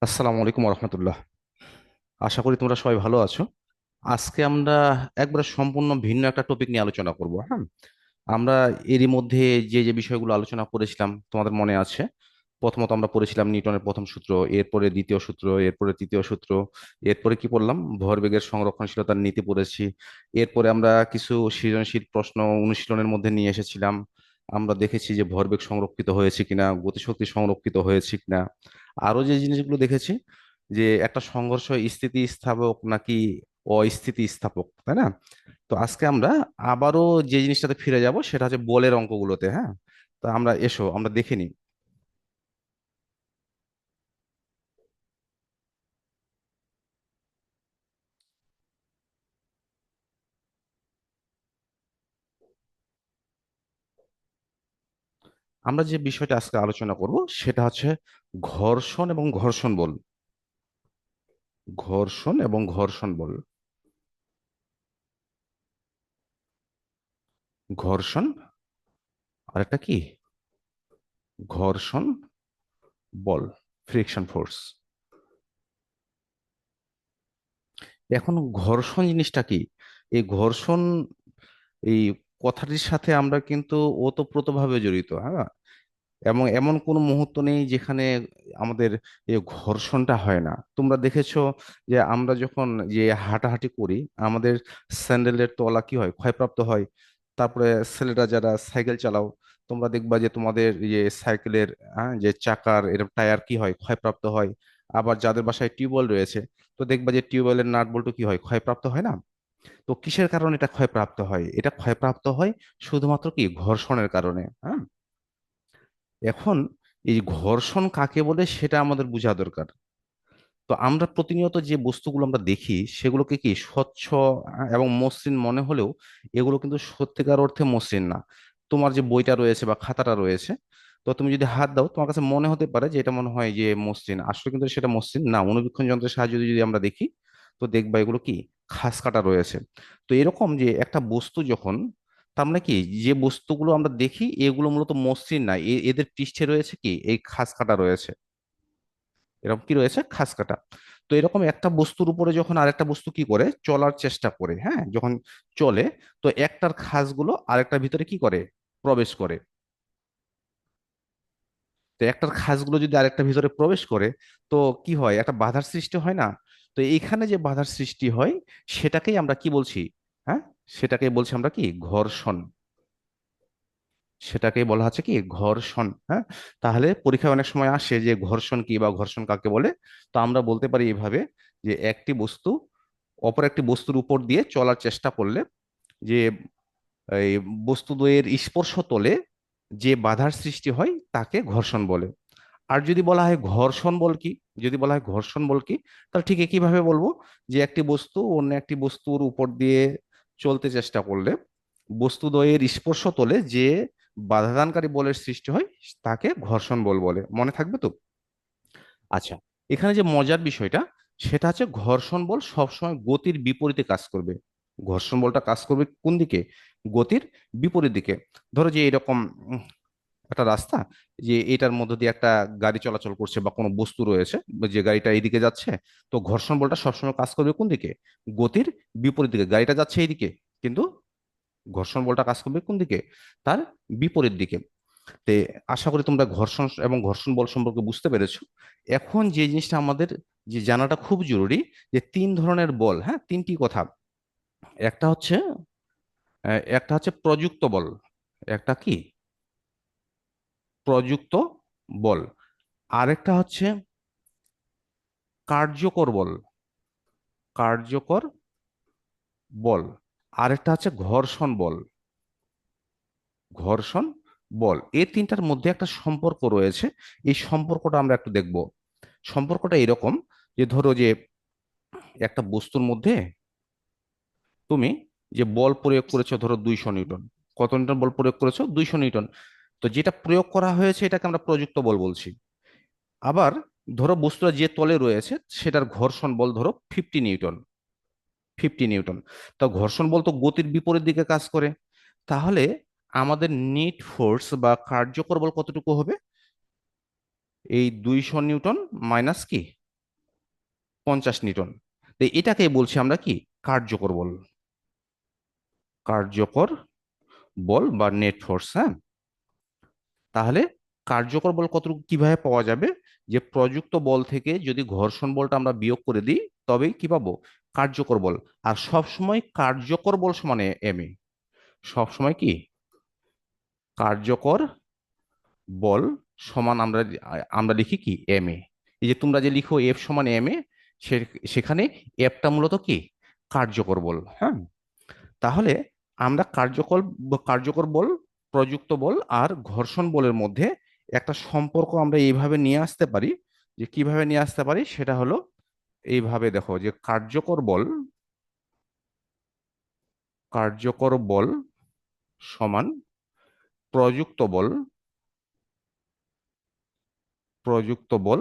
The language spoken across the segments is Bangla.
আসসালামু আলাইকুম রহমতুল্লাহ। আশা করি তোমরা সবাই ভালো আছো। আজকে আমরা একবারে সম্পূর্ণ ভিন্ন একটা টপিক নিয়ে আলোচনা করব। হ্যাঁ, আমরা এরই মধ্যে যে যে বিষয়গুলো আলোচনা করেছিলাম তোমাদের মনে আছে। প্রথমত আমরা পড়েছিলাম নিউটনের প্রথম সূত্র, এরপরে দ্বিতীয় সূত্র, এরপরে তৃতীয় সূত্র, এরপরে কি পড়লাম, ভরবেগের সংরক্ষণশীলতার নীতি পড়েছি। এরপরে আমরা কিছু সৃজনশীল প্রশ্ন অনুশীলনের মধ্যে নিয়ে এসেছিলাম। আমরা দেখেছি যে ভরবেগ সংরক্ষিত হয়েছে কিনা, গতিশক্তি সংরক্ষিত হয়েছে কিনা। আরো যে জিনিসগুলো দেখেছি, যে একটা সংঘর্ষ স্থিতিস্থাপক নাকি অস্থিতিস্থাপক, তাই না? তো আজকে আমরা আবারও যে জিনিসটাতে ফিরে যাব সেটা হচ্ছে বলের অঙ্কগুলোতে। হ্যাঁ, তো আমরা এসো আমরা দেখে নিই। আমরা যে বিষয়টা আজকে আলোচনা করব সেটা হচ্ছে ঘর্ষণ এবং ঘর্ষণ বল। ঘর্ষণ এবং ঘর্ষণ বল। ঘর্ষণ, আরেকটা কি, ঘর্ষণ বল, ফ্রিকশন ফোর্স। এখন ঘর্ষণ জিনিসটা কি? এই ঘর্ষণ, এই কথাটির সাথে আমরা কিন্তু ওতপ্রোতভাবে জড়িত। হ্যাঁ, এবং এমন কোনো মুহূর্ত নেই যেখানে আমাদের এই ঘর্ষণটা হয় না। তোমরা দেখেছো যে আমরা যখন যে হাঁটাহাঁটি করি, আমাদের স্যান্ডেলের তলা কি হয়, ক্ষয়প্রাপ্ত হয়। তারপরে ছেলেরা যারা সাইকেল চালাও, তোমরা দেখবা যে তোমাদের যে সাইকেলের যে চাকার এরকম টায়ার কি হয়, ক্ষয়প্রাপ্ত হয়। আবার যাদের বাসায় টিউবওয়েল রয়েছে, তো দেখবা যে টিউবওয়েলের নাট বল্টু কি হয়, ক্ষয়প্রাপ্ত হয় না? তো কিসের কারণে এটা ক্ষয়প্রাপ্ত হয়? এটা ক্ষয়প্রাপ্ত হয় শুধুমাত্র কি ঘর্ষণের কারণে। হ্যাঁ, এখন এই ঘর্ষণ কাকে বলে সেটা আমাদের বোঝা দরকার। তো আমরা প্রতিনিয়ত যে বস্তুগুলো আমরা দেখি সেগুলোকে কি স্বচ্ছ এবং মসৃণ মনে হলেও এগুলো কিন্তু সত্যিকার অর্থে মসৃণ না। তোমার যে বইটা রয়েছে বা খাতাটা রয়েছে, তো তুমি যদি হাত দাও তোমার কাছে মনে হতে পারে যে এটা মনে হয় যে মসৃণ, আসলে কিন্তু সেটা মসৃণ না। অনুবীক্ষণ যন্ত্রের সাহায্যে যদি আমরা দেখি, তো দেখবা এগুলো কি খাস কাটা রয়েছে। তো এরকম যে একটা বস্তু যখন, তার মানে কি, যে বস্তুগুলো আমরা দেখি এগুলো মূলত মসৃণ না, এদের পৃষ্ঠে রয়েছে কি এই খাস কাটা রয়েছে। এরকম কি রয়েছে, খাস কাটা। তো এরকম একটা বস্তুর উপরে যখন আরেকটা বস্তু কি করে চলার চেষ্টা করে, হ্যাঁ, যখন চলে, তো একটার খাসগুলো আরেকটার ভিতরে কি করে, প্রবেশ করে। তো একটার খাসগুলো যদি আরেকটা ভিতরে প্রবেশ করে, তো কি হয়, একটা বাধার সৃষ্টি হয় না? তো এইখানে যে বাধার সৃষ্টি হয় সেটাকেই আমরা কি বলছি? হ্যাঁ, সেটাকেই বলছি আমরা কি, ঘর্ষণ। সেটাকেই বলা হচ্ছে কি, ঘর্ষণ। হ্যাঁ, তাহলে পরীক্ষায় অনেক সময় আসে যে ঘর্ষণ কি বা ঘর্ষণ কাকে বলে। তো আমরা বলতে পারি এইভাবে, যে একটি বস্তু অপর একটি বস্তুর উপর দিয়ে চলার চেষ্টা করলে, যে এই বস্তুদ্বয়ের স্পর্শ তলে যে বাধার সৃষ্টি হয় তাকে ঘর্ষণ বলে। আর যদি বলা হয় ঘর্ষণ বল কি, যদি বলা হয় ঘর্ষণ বল কি, তাহলে ঠিক একইভাবে বলবো, যে একটি বস্তু অন্য একটি বস্তুর উপর দিয়ে চলতে চেষ্টা করলে বস্তুদ্বয়ের স্পর্শ তলে যে বাধাদানকারী বলের সৃষ্টি হয় তাকে ঘর্ষণ বল বলে। মনে থাকবে তো? আচ্ছা, এখানে যে মজার বিষয়টা সেটা হচ্ছে ঘর্ষণ বল সবসময় গতির বিপরীতে কাজ করবে। ঘর্ষণ বলটা কাজ করবে কোন দিকে? গতির বিপরীত দিকে। ধরো যে এরকম একটা রাস্তা, যে এটার মধ্য দিয়ে একটা গাড়ি চলাচল করছে বা কোনো বস্তু রয়েছে, যে গাড়িটা এইদিকে যাচ্ছে, তো ঘর্ষণ বলটা সবসময় কাজ করবে কোন দিকে? গতির বিপরীত দিকে। গাড়িটা যাচ্ছে এইদিকে, কিন্তু ঘর্ষণ বলটা কাজ করবে কোন দিকে? তার বিপরীত দিকে। তে আশা করি তোমরা ঘর্ষণ এবং ঘর্ষণ বল সম্পর্কে বুঝতে পেরেছো। এখন যে জিনিসটা আমাদের যে জানাটা খুব জরুরি, যে তিন ধরনের বল, হ্যাঁ, তিনটি কথা। একটা হচ্ছে একটা হচ্ছে প্রযুক্ত বল। একটা কি, প্রযুক্ত বল। আরেকটা হচ্ছে কার্যকর বল। কার্যকর বল। আরেকটা হচ্ছে ঘর্ষণ বল। ঘর্ষণ বল। এই তিনটার মধ্যে একটা সম্পর্ক রয়েছে। এই সম্পর্কটা আমরা একটু দেখব। সম্পর্কটা এরকম, যে ধরো যে একটা বস্তুর মধ্যে তুমি যে বল প্রয়োগ করেছো ধরো 200 নিউটন। কত নিউটন বল প্রয়োগ করেছো? 200 নিউটন। তো যেটা প্রয়োগ করা হয়েছে এটাকে আমরা প্রযুক্ত বল বলছি। আবার ধরো বস্তুটা যে তলে রয়েছে সেটার ঘর্ষণ বল ধরো 50 নিউটন। 50 নিউটন। তো ঘর্ষণ বল তো গতির বিপরীত দিকে কাজ করে। তাহলে আমাদের নিট ফোর্স বা কার্যকর বল কতটুকু হবে? এই 200 নিউটন মাইনাস কি, 50 নিউটন। তো এটাকে বলছি আমরা কি, কার্যকর বল। কার্যকর বল বা নেট ফোর্স, হ্যাঁ। তাহলে কার্যকর বল কতটুকু কিভাবে পাওয়া যাবে, যে প্রযুক্ত বল থেকে যদি ঘর্ষণ বলটা আমরা বিয়োগ করে দিই, তবেই কি পাবো, কার্যকর বল। আর সব সময় কার্যকর বল সমান এম এ, সব সময় কি কার্যকর বল সমান আমরা আমরা লিখি কি এম এ। এই যে তোমরা যে লিখো এফ সমান এম এ, সেখানে এফটা মূলত কি, কার্যকর বল, হ্যাঁ। তাহলে আমরা কার্যকর বল, প্রযুক্ত বল আর ঘর্ষণ বলের মধ্যে একটা সম্পর্ক আমরা এইভাবে নিয়ে আসতে পারি। যে কিভাবে নিয়ে আসতে পারি সেটা হলো এইভাবে, দেখো যে কার্যকর বল সমান প্রযুক্ত বল, প্রযুক্ত বল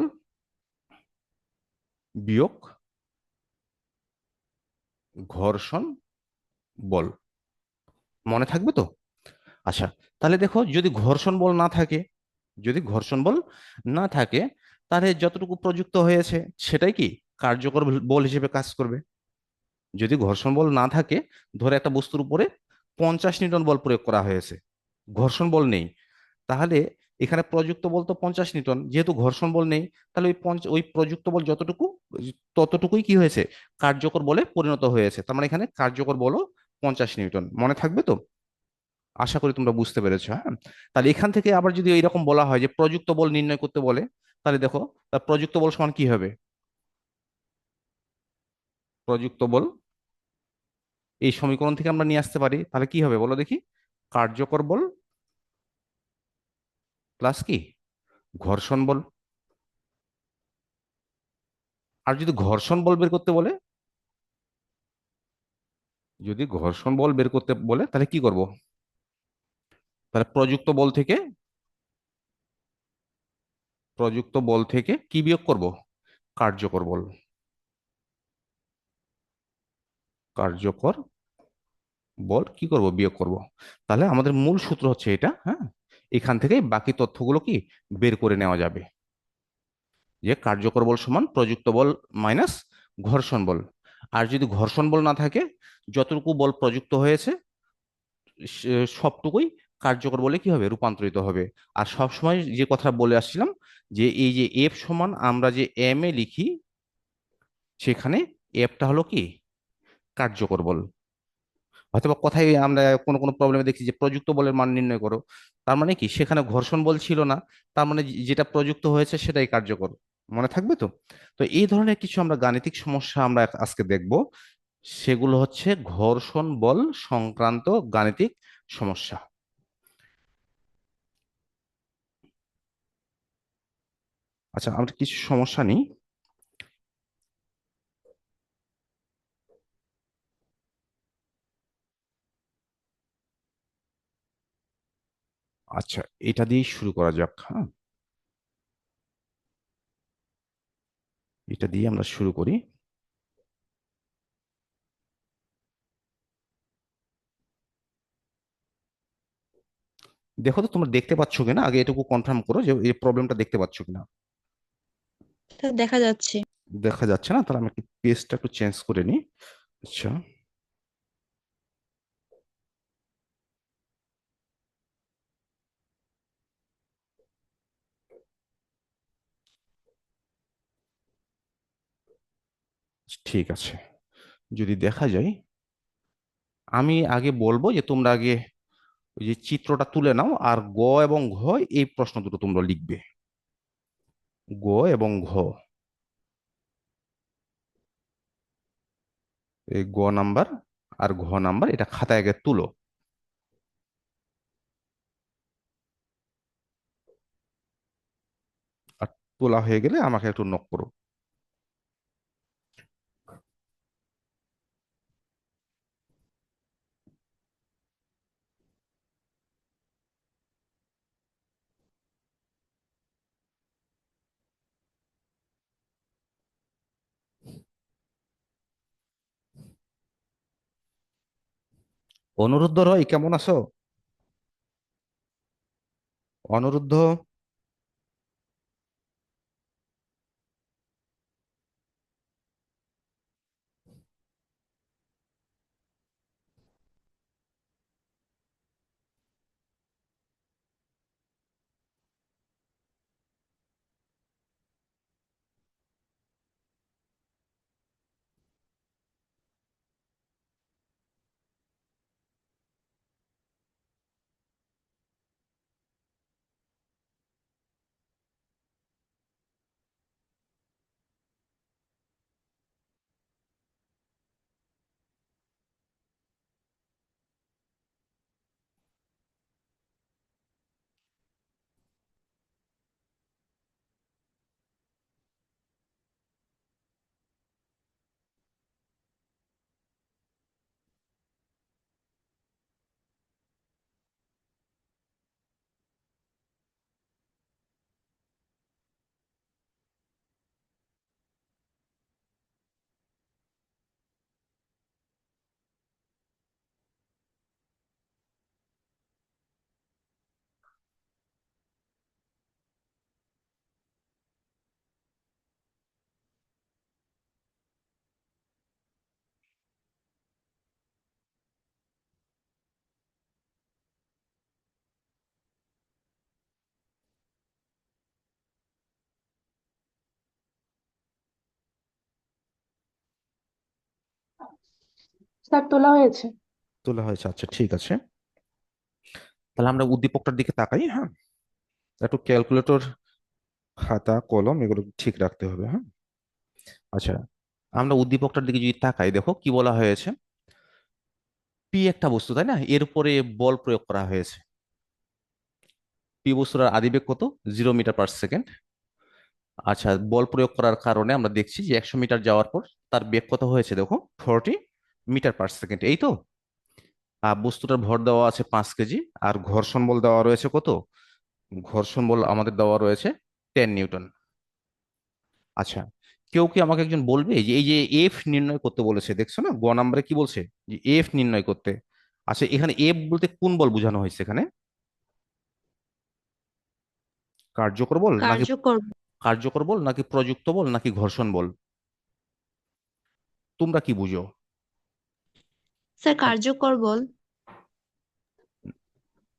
বিয়োগ ঘর্ষণ বল। মনে থাকবে তো? আচ্ছা, তাহলে দেখো যদি ঘর্ষণ বল না থাকে, যদি ঘর্ষণ বল না থাকে, তাহলে যতটুকু প্রযুক্ত হয়েছে সেটাই কি কার্যকর বল হিসেবে কাজ করবে। যদি ঘর্ষণ বল না থাকে, ধরে একটা বস্তুর উপরে 50 নিউটন বল প্রয়োগ করা হয়েছে, ঘর্ষণ বল নেই, তাহলে এখানে প্রযুক্ত বল তো 50 নিউটন, যেহেতু ঘর্ষণ বল নেই, তাহলে ওই প্রযুক্ত বল যতটুকু, ততটুকুই কি হয়েছে, কার্যকর বলে পরিণত হয়েছে। তার মানে এখানে কার্যকর বলও 50 নিউটন। মনে থাকবে তো? আশা করি তোমরা বুঝতে পেরেছো, হ্যাঁ। তাহলে এখান থেকে আবার যদি এইরকম বলা হয় যে প্রযুক্ত বল নির্ণয় করতে বলে, তাহলে দেখো প্রযুক্ত বল সমান কি হবে, প্রযুক্ত বল এই সমীকরণ থেকে আমরা নিয়ে আসতে পারি, তাহলে কি হবে বলো দেখি, কার্যকর বল প্লাস কি, ঘর্ষণ বল। আর যদি ঘর্ষণ বল বের করতে বলে, যদি ঘর্ষণ বল বের করতে বলে তাহলে কি করব, তাহলে প্রযুক্ত বল থেকে কি বিয়োগ করব, কার্যকর বল, কার্যকর বল কি করব, বিয়োগ করব। তাহলে আমাদের মূল সূত্র হচ্ছে এটা, হ্যাঁ। এখান থেকে বাকি তথ্যগুলো কি বের করে নেওয়া যাবে, যে কার্যকর বল সমান প্রযুক্ত বল মাইনাস ঘর্ষণ বল। আর যদি ঘর্ষণ বল না থাকে, যতটুকু বল প্রযুক্ত হয়েছে সবটুকুই কার্যকর বলে কি হবে, রূপান্তরিত হবে। আর সব সময় যে কথা বলে আসছিলাম, যে এই যে এফ সমান আমরা যে এম এ লিখি, সেখানে এফটা হলো কি, কার্যকর বল। হয়তোবা কথাই আমরা কোনো কোনো প্রবলেমে দেখছি যে প্রযুক্ত বলের মান নির্ণয় করো, তার মানে কি সেখানে ঘর্ষণ বল ছিল না, তার মানে যেটা প্রযুক্ত হয়েছে সেটাই কার্যকর। মনে থাকবে তো? তো এই ধরনের কিছু আমরা গাণিতিক সমস্যা আমরা আজকে দেখব, সেগুলো হচ্ছে ঘর্ষণ বল সংক্রান্ত গাণিতিক সমস্যা। আচ্ছা, আমরা কিছু সমস্যা নিই। আচ্ছা, এটা দিয়েই শুরু করা যাক, হ্যাঁ। এটা দিয়ে আমরা শুরু করি। দেখো তো তোমরা দেখতে পাচ্ছ কিনা, আগে এটুকু কনফার্ম করো যে এই প্রবলেমটা দেখতে পাচ্ছ কিনা। তা দেখা যাচ্ছে। দেখা যাচ্ছে না? তাহলে আমি পেজটা একটু চেঞ্জ করে নিই। আচ্ছা, ঠিক আছে। যদি দেখা যায়, আমি আগে বলবো যে তোমরা আগে ওই যে চিত্রটা তুলে নাও, আর গ এবং ঘ এই প্রশ্ন দুটো তোমরা লিখবে, গ এবং ঘ। এই গ নাম্বার আর ঘ নাম্বার এটা খাতায় আগে তুলো। আর তোলা হয়ে গেলে আমাকে একটু নক করো। অনুরুদ্ধ রয়, কেমন আছো? অনুরুদ্ধ, স্যার তোলা হয়েছে। তোলা হয়েছে, আচ্ছা ঠিক আছে। তাহলে আমরা উদ্দীপকটার দিকে তাকাই, হ্যাঁ। একটু ক্যালকুলেটর, খাতা কলম এগুলো ঠিক রাখতে হবে, হ্যাঁ। আচ্ছা, আমরা উদ্দীপকটার দিকে যদি তাকাই, দেখো কি বলা হয়েছে। পি একটা বস্তু, তাই না, এর উপরে বল প্রয়োগ করা হয়েছে। পি বস্তুর আদিবেগ কত? 0 মিটার পার সেকেন্ড। আচ্ছা, বল প্রয়োগ করার কারণে আমরা দেখছি যে 100 মিটার যাওয়ার পর তার বেগ কত হয়েছে, দেখো 40 মিটার পার সেকেন্ড, এই তো। আর বস্তুটার ভর দেওয়া আছে 5 কেজি, আর ঘর্ষণ বল দেওয়া রয়েছে কত? ঘর্ষণ বল আমাদের দেওয়া রয়েছে 10 নিউটন। আচ্ছা, কেউ কি আমাকে একজন বলবে যে এই যে এফ নির্ণয় করতে বলেছে, দেখছো না গ নাম্বারে কি বলছে, যে এফ নির্ণয় করতে। আচ্ছা, এখানে এফ বলতে কোন বল বোঝানো হয়েছে এখানে? কার্যকর বল নাকি, কার্যকর। কার্যকর বল নাকি প্রযুক্ত বল নাকি ঘর্ষণ বল? তোমরা কি বুঝো? স্যার কার্যকর বল।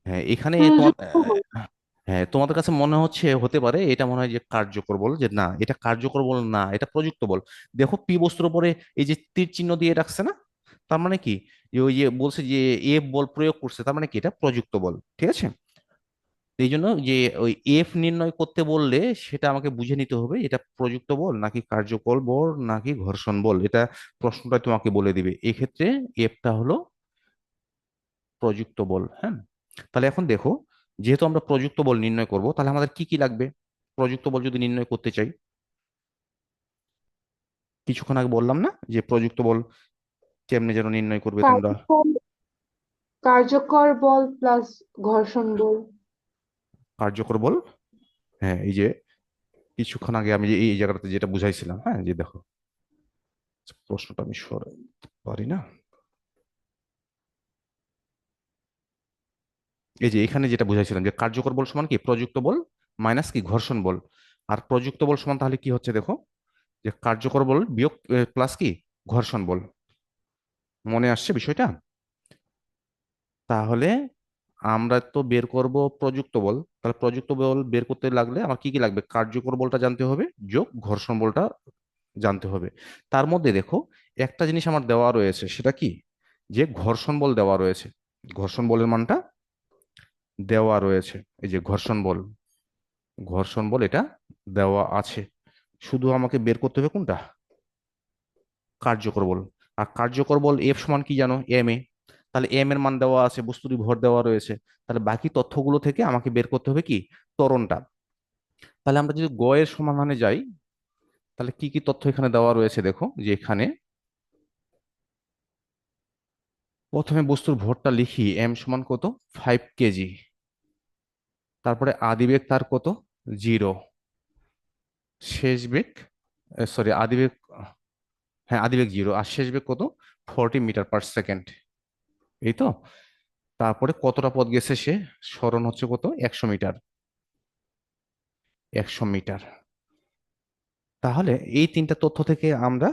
হ্যাঁ, এখানে তোমার প্রযুক্ত বল। হ্যাঁ, তোমাদের কাছে মনে হচ্ছে, হতে পারে এটা মনে হয় যে কার্যকর বল, যে না এটা কার্যকর বল না, এটা প্রযুক্ত বল। দেখো পি বস্তুর উপরে এই যে তীর চিহ্ন দিয়ে রাখছে না, তার মানে কি, যে ওই যে বলছে যে এফ বল প্রয়োগ করছে, তার মানে কি এটা প্রযুক্ত বল, ঠিক আছে। এই জন্য যে ওই এফ নির্ণয় করতে বললে সেটা আমাকে বুঝে নিতে হবে এটা প্রযুক্ত বল নাকি কার্যকর বল নাকি ঘর্ষণ বল, এটা প্রশ্নটা তোমাকে বলে দিবে। এক্ষেত্রে এফটা হলো প্রযুক্ত বল, হ্যাঁ। তাহলে এখন দেখো, যেহেতু আমরা প্রযুক্ত বল নির্ণয় করব, তাহলে আমাদের কি কি লাগবে প্রযুক্ত বল যদি নির্ণয় করতে চাই? কিছুক্ষণ আগে বললাম না যে প্রযুক্ত বল কেমনে যেন নির্ণয় করবে তোমরা? কার্যকর কার্যকর বল প্লাস ঘর্ষণ বল। কার্যকর বল, হ্যাঁ, এই যে কিছুক্ষণ আগে আমি যে এই জায়গাটাতে যেটা বুঝাইছিলাম, হ্যাঁ, যে দেখো প্রশ্নটা আমি সরাতে পারি না। এই যে এখানে যেটা বুঝাইছিলাম যে কার্যকর বল সমান কি প্রযুক্ত বল মাইনাস কি ঘর্ষণ বল। আর প্রযুক্ত বল সমান তাহলে কি হচ্ছে দেখো, যে কার্যকর বল বিয়োগ প্লাস কি ঘর্ষণ বল। মনে আসছে বিষয়টা? তাহলে আমরা তো বের করব প্রযুক্ত বল, তাহলে প্রযুক্ত বল বের করতে লাগলে আমার কি কি লাগবে, কার্যকর বলটা জানতে হবে যোগ ঘর্ষণ বলটা জানতে হবে। তার মধ্যে দেখো একটা জিনিস আমার দেওয়া রয়েছে, সেটা কি, যে ঘর্ষণ বল দেওয়া রয়েছে। ঘর্ষণ বলের মানটা দেওয়া রয়েছে, এই যে ঘর্ষণ বল, ঘর্ষণ বল এটা দেওয়া আছে। শুধু আমাকে বের করতে হবে কোনটা, কার্যকর বল। আর কার্যকর বল এফ সমান কি জানো, এম এ। তাহলে এম এর মান দেওয়া আছে, বস্তুটি ভর দেওয়া রয়েছে। তাহলে বাকি তথ্যগুলো থেকে আমাকে বের করতে হবে কি, ত্বরণটা। তাহলে আমরা যদি গ এর সমাধানে যাই, তাহলে কি কি তথ্য এখানে দেওয়া রয়েছে দেখো, যে এখানে প্রথমে বস্তুর ভরটা লিখি, এম সমান কত, 5 কেজি। তারপরে আদিবেগ তার কত, 0। শেষ বেগ, সরি আদিবেগ, হ্যাঁ আদিবেগ 0, আর শেষ বেগ কত, 40 মিটার পার সেকেন্ড, এই তো। তারপরে কতটা পথ গেছে সে, সরণ হচ্ছে কত, 100 মিটার, 100 মিটার। তাহলে এই তিনটা তথ্য থেকে আমরা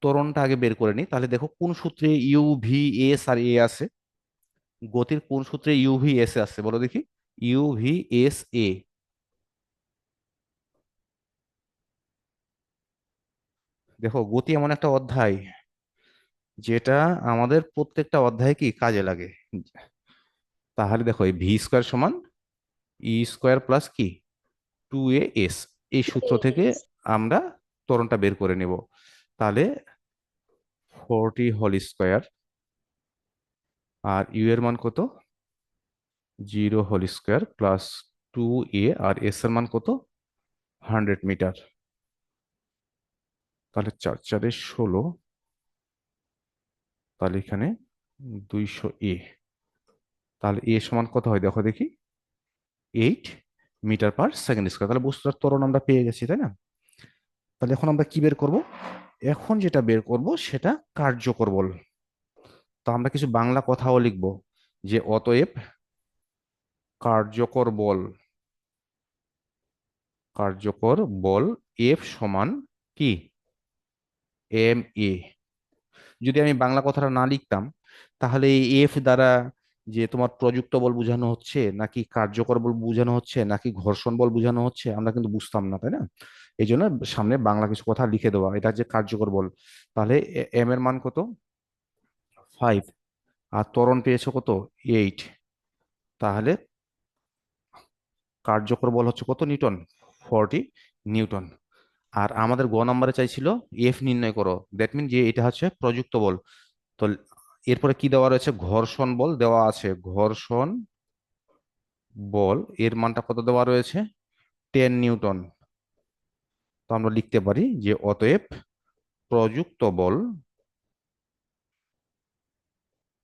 ত্বরণটা আগে বের করে নিই। তাহলে দেখো কোন সূত্রে ইউ ভি এস আর এ আছে, গতির কোন সূত্রে ইউ ভি এস আছে বলো দেখি, ইউ ভি এস এ। দেখো গতি এমন একটা অধ্যায় যেটা আমাদের প্রত্যেকটা অধ্যায়ে কি কাজে লাগে। তাহলে দেখো এই ভি স্কোয়ার সমান ই স্কোয়ার প্লাস কি 2 এ এস, এই সূত্র থেকে আমরা ত্বরণটা বের করে নেব। তাহলে 40 হোল স্কোয়ার, আর ইউ এর মান কত, 0 হোল স্কোয়ার প্লাস 2 এ, আর এস এর মান কত, 100 মিটার। তাহলে 4 4 16, তাহলে এখানে 200 এ। তাহলে এ সমান কত হয় দেখো দেখি, 8 মিটার পার সেকেন্ড স্কোয়ার। তাহলে বস্তুটার ত্বরণ আমরা পেয়ে গেছি, তাই না? তাহলে এখন আমরা কি বের করব, এখন যেটা বের করব সেটা কার্যকর বল। তো আমরা কিছু বাংলা কথাও লিখব, যে অতএব কার্যকর বল, কার্যকর বল এফ সমান কি, এম এ। যদি আমি বাংলা কথাটা না লিখতাম, তাহলে এই এফ দ্বারা যে তোমার প্রযুক্ত বল বোঝানো হচ্ছে নাকি কার্যকর বল বোঝানো হচ্ছে নাকি ঘর্ষণ বল বোঝানো হচ্ছে আমরা কিন্তু বুঝতাম না, তাই না? এই জন্য সামনে বাংলা কিছু কথা লিখে দেওয়া, এটা যে কার্যকর বল। তাহলে এম এর মান কত, 5, আর ত্বরণ পেয়েছো কত? 8। তাহলে কার্যকর বল হচ্ছে কত নিউটন? 40 নিউটন। আর আমাদের গ নাম্বারে চাইছিল এফ নির্ণয় করো, দ্যাট মিন যে এটা হচ্ছে প্রযুক্ত বল। তো এরপরে কি দেওয়া রয়েছে? ঘর্ষণ বল দেওয়া আছে। ঘর্ষণ বল এর মানটা কত দেওয়া রয়েছে? 10 নিউটন। তো আমরা লিখতে পারি যে অতএব প্রযুক্ত বল,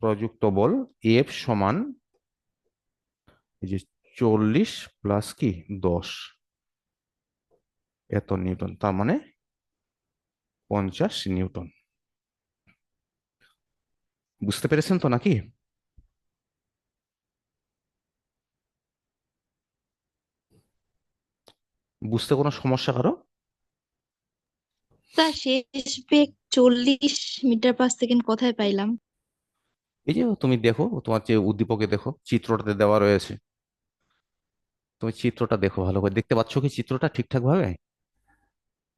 প্রযুক্ত বল এফ সমান এই যে 40 প্লাস কি 10, এত নিউটন, তার মানে 50 নিউটন। বুঝতে পেরেছেন তো নাকি? বুঝতে কোনো সমস্যা কারো? স্যার শেষ বেগ 40 মিটার পার সেকেন্ড কোথায় পাইলাম? এই যে তুমি দেখো, তোমার যে উদ্দীপকে দেখো চিত্রটাতে দেওয়া রয়েছে, তুমি চিত্রটা দেখো, ভালো করে দেখতে পাচ্ছ কি চিত্রটা ঠিকঠাক ভাবে?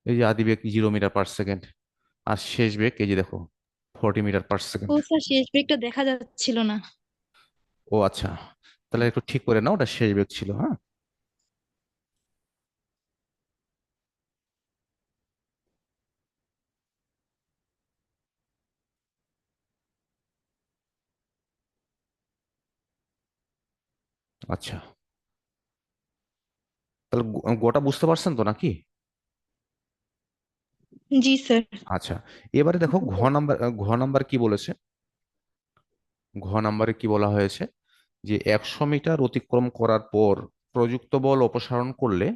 এই যে আদি বেগ 0 মিটার পার সেকেন্ড, আর শেষ বেগ এই যে দেখো 40 মিটার পার সেকেন্ড। ও স্যার, শেষ বেগটা দেখা যাচ্ছিল না। ও আচ্ছা, তাহলে একটু ঠিক করে নাও, ওটা শেষ বেগ ছিল, হ্যাঁ। আচ্ছা, তাহলে গোটা বুঝতে পারছেন তো নাকি? জি স্যার। আচ্ছা, এবারে দেখো ঘ নাম্বার কি বলেছে? ঘ নাম্বারে কি বলা হয়েছে? যে 100 মিটার অতিক্রম করার পর প্রযুক্ত বল অপসারণ করলে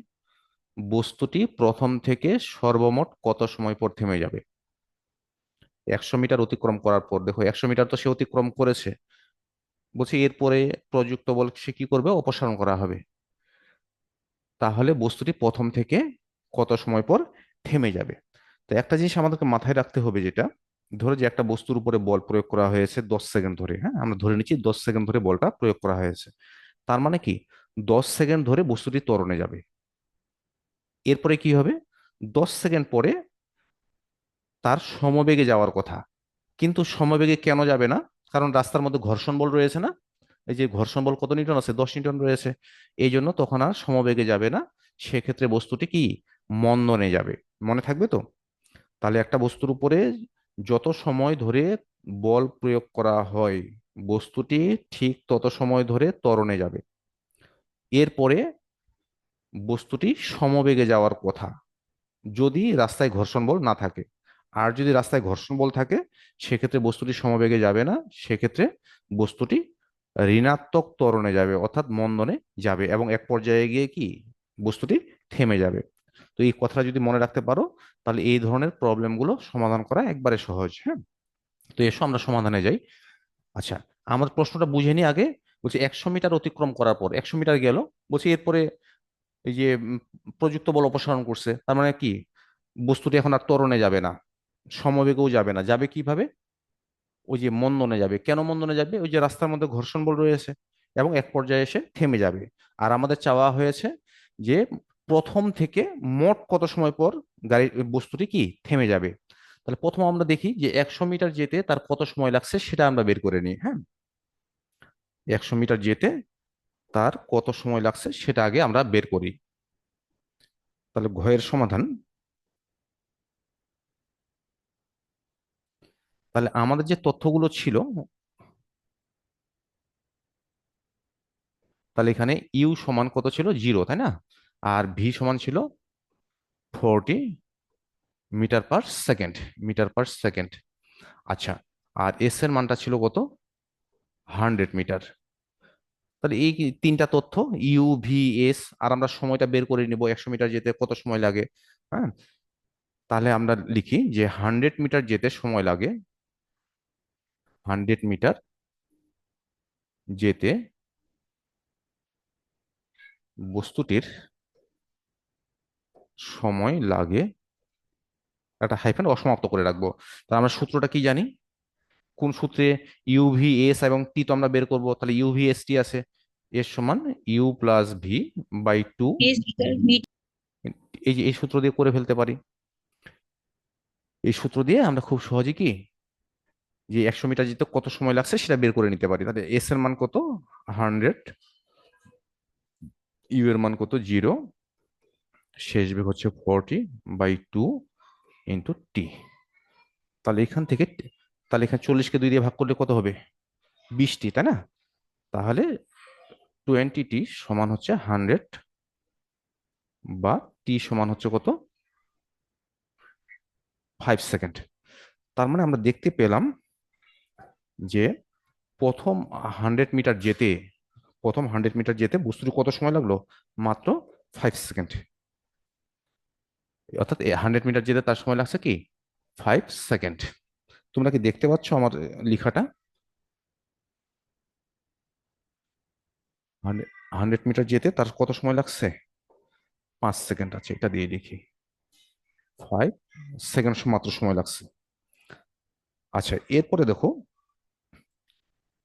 বস্তুটি প্রথম থেকে সর্বমোট কত সময় পর থেমে যাবে? 100 মিটার অতিক্রম করার পর, দেখো 100 মিটার তো সে অতিক্রম করেছে, বলছি এরপরে প্রযুক্ত বল সে কি করবে? অপসারণ করা হবে। তাহলে বস্তুটি প্রথম থেকে কত সময় পর থেমে যাবে? তো একটা জিনিস আমাদেরকে মাথায় রাখতে হবে, যেটা ধরো যে একটা বস্তুর উপরে বল প্রয়োগ করা হয়েছে 10 সেকেন্ড ধরে, হ্যাঁ আমরা ধরে নিচ্ছি 10 সেকেন্ড ধরে বলটা প্রয়োগ করা হয়েছে। তার মানে কি 10 সেকেন্ড ধরে বস্তুটি ত্বরণে যাবে। এরপরে কি হবে? 10 সেকেন্ড পরে তার সমবেগে যাওয়ার কথা। কিন্তু সমবেগে কেন যাবে না? কারণ রাস্তার মধ্যে ঘর্ষণ বল রয়েছে না? এই যে ঘর্ষণ বল কত নিউটন আছে? 10 নিউটন রয়েছে। এই জন্য তখন আর সমবেগে যাবে না। সেক্ষেত্রে বস্তুটি কি মন্দনে যাবে। মনে থাকবে তো? তাহলে একটা বস্তুর উপরে যত সময় ধরে বল প্রয়োগ করা হয়, বস্তুটি ঠিক তত সময় ধরে ত্বরণে যাবে। এরপরে বস্তুটি সমবেগে যাওয়ার কথা, যদি রাস্তায় ঘর্ষণ বল না থাকে। আর যদি রাস্তায় ঘর্ষণ বল থাকে, সেক্ষেত্রে বস্তুটি সমবেগে যাবে না, সেক্ষেত্রে বস্তুটি ঋণাত্মক ত্বরণে যাবে, অর্থাৎ মন্দনে যাবে, এবং এক পর্যায়ে গিয়ে কি বস্তুটি থেমে যাবে। তো এই কথাটা যদি মনে রাখতে পারো, তাহলে এই ধরনের প্রবলেমগুলো সমাধান করা একবারে সহজ, হ্যাঁ। তো এসো আমরা সমাধানে যাই। আচ্ছা, আমার প্রশ্নটা বুঝে নি আগে। বলছি 100 মিটার অতিক্রম করার পর 100 মিটার গেল, বলছি এরপরে এই যে প্রযুক্ত বল অপসারণ করছে, তার মানে কি বস্তুটি এখন আর ত্বরণে যাবে না, সমবেগেও যাবে না, যাবে কিভাবে? ওই যে মন্দনে যাবে। কেন মন্দনে যাবে? ওই যে রাস্তার মধ্যে ঘর্ষণ বল রয়েছে, এবং এক পর্যায়ে এসে থেমে যাবে। আর আমাদের চাওয়া হয়েছে যে প্রথম থেকে মোট কত সময় পর গাড়ি বস্তুটি কি থেমে যাবে। তাহলে প্রথম আমরা দেখি যে 100 মিটার যেতে তার কত সময় লাগছে, সেটা আমরা বের করে নিই, হ্যাঁ। 100 মিটার যেতে তার কত সময় লাগছে সেটা আগে আমরা বের করি। তাহলে ঘয়ের সমাধান। তাহলে আমাদের যে তথ্যগুলো ছিল, তাহলে এখানে ইউ সমান কত ছিল? 0, তাই না? আর ভি সমান ছিল 40 metre per second. Metre per second. আচ্ছা, আর এস এর মানটা ছিল কত? 100 মিটার। তাহলে এই তিনটা তথ্য, ইউ ভি এস, আর আমরা সময়টা বের করে নিব 100 মিটার যেতে কত সময় লাগে, হ্যাঁ। তাহলে আমরা লিখি যে 100 মিটার যেতে সময় লাগে, 100 মিটার যেতে বস্তুটির সময় লাগে, একটা হাইফেন অসমাপ্ত করে রাখবো। তাহলে আমরা সূত্রটা কি জানি? কোন সূত্রে? ইউভি এস এবং টি তো আমরা বের করব। তাহলে ইউভি এস টি আছে, এস সমান u plus v by two. S sir, b. এই যে এই সূত্র দিয়ে করে ফেলতে পারি। এই সূত্র দিয়ে আমরা খুব সহজে কি যে 100 মিটার যেতে কত সময় লাগছে সেটা বের করে নিতে পারি। তাহলে এস এর মান কত? 100, ইউ এর মান কত? 0, শেষ বেগ হচ্ছে 40/2 ইন্টু টি। তাহলে এখান থেকে, তাহলে এখানে 40কে 2 দিয়ে ভাগ করলে কত হবে? 20টি, তাই না? তাহলে 20টি সমান হচ্ছে 100, বা টি সমান হচ্ছে কত? 5 সেকেন্ড। তার মানে আমরা দেখতে পেলাম যে প্রথম 100 মিটার যেতে, বস্তুটি কত সময় লাগলো? মাত্র 5 সেকেন্ড। অর্থাৎ 100 মিটার যেতে তার সময় লাগছে কি? 5 সেকেন্ড। তোমরা কি দেখতে পাচ্ছ আমার লেখাটা? 100 মিটার যেতে তার কত সময় লাগছে? 5 সেকেন্ড। আছে, এটা দিয়ে লিখি, 5 সেকেন্ড মাত্র সময় লাগছে। আচ্ছা, এরপরে দেখো